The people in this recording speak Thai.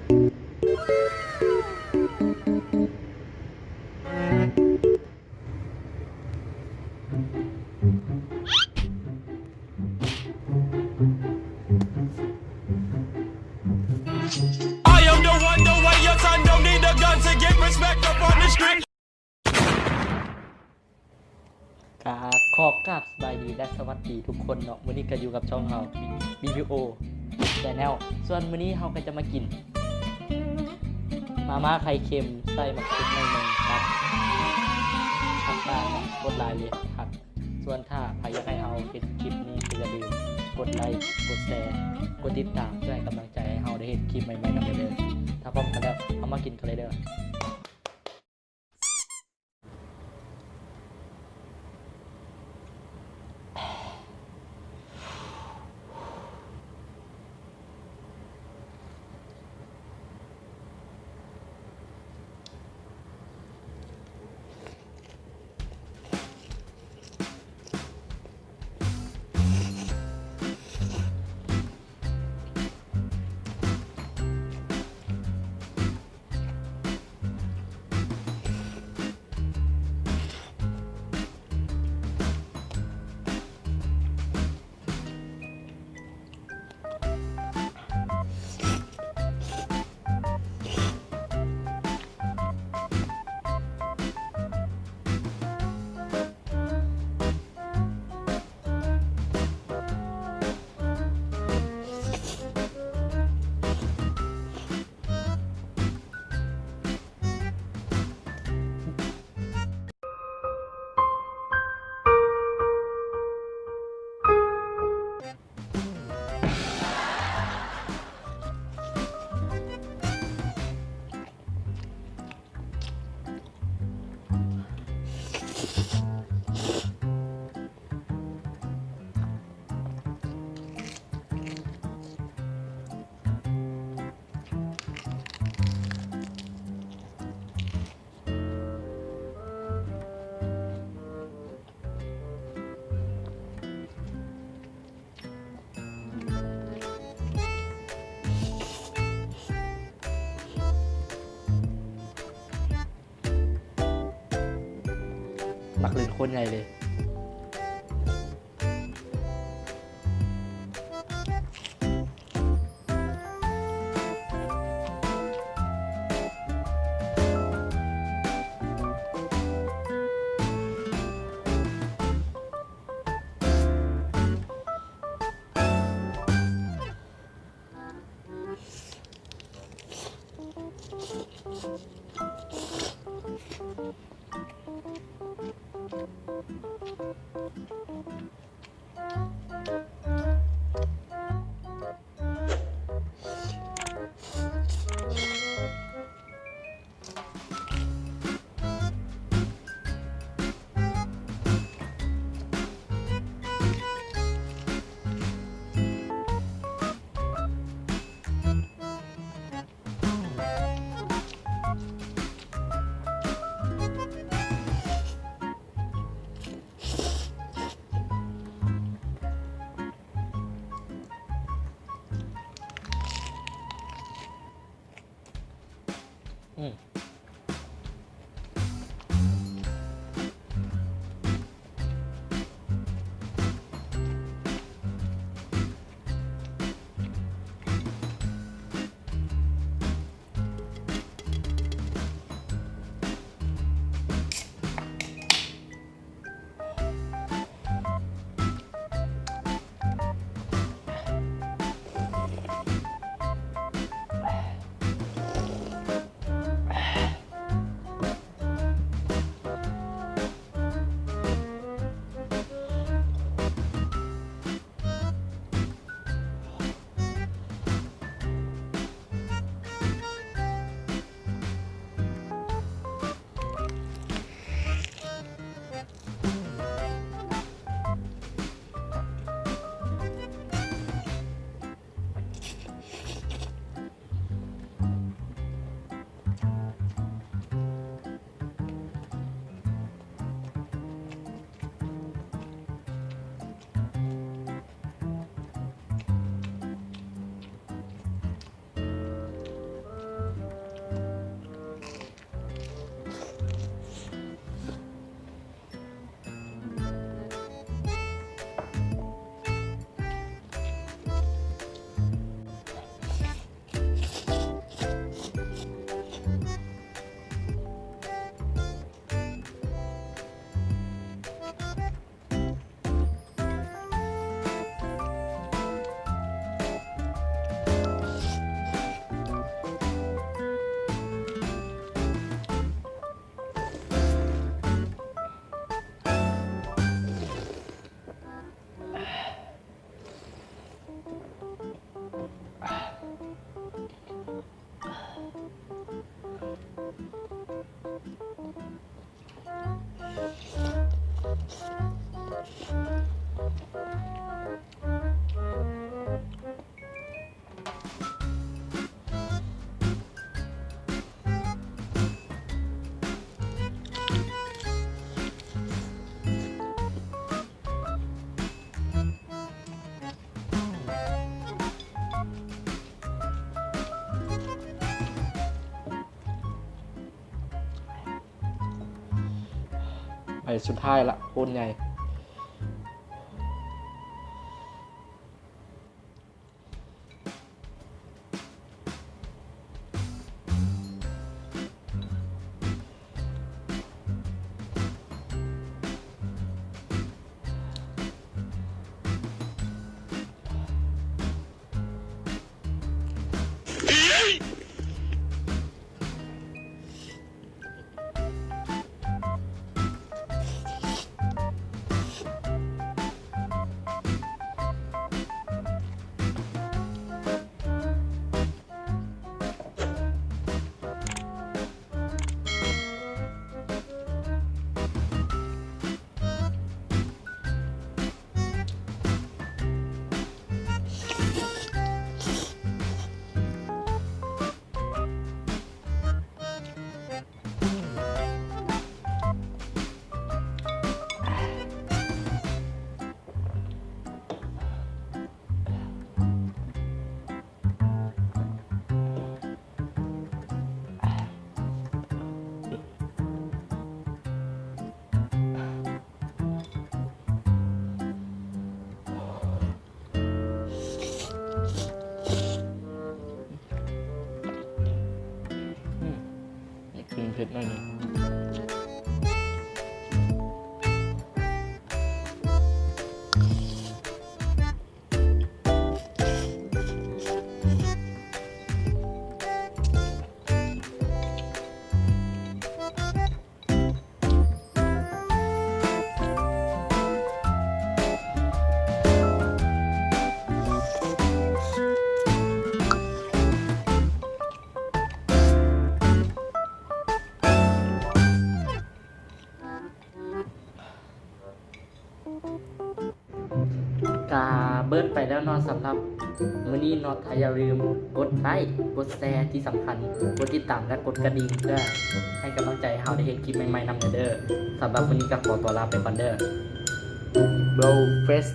ขอกราบสบายดีและสวัสดีทุกคนเนาะมื้อนี้ก็อยู่กับช่องเรา BPO Channel ส่วนมื้อนี้เราก็จะมากินมาม่าไข่เค็มใส่มะเขือหน่อยนึงครับผักบ้างกดไลค์เลยครับส่วนถ้าใครอยากให้เราเฮ็ดคลิปนี้ก็อย่าลืมกดไลค์กดแชร์กดติดตามเพื่อให้กำลังใจให้เราได้เฮ็ดคลิปใหม่ๆกันเรื่อยๆถ้าพร้อมกันแล้วเอามากินกันเลยเด้อปักเล่นโคตรใหญ่เลย ไปสุดท้ายละโคนใหญ่เผ็ดหน่อยนึงกาเบิร์ดไปแล้วเนอนสำหรับมื้อนี้เนอถ้าอย่าลืมกดไลค์กดแชร์ที่สำคัญกดติดตามและกดกระดิ่งเพื่อให้กำลังใจเฮาได้เห็นคลิปใหม่ๆนำเด้อสำหรับวันนี้ก็ขอตัวลาไปก่อนเด้อ Blow Fest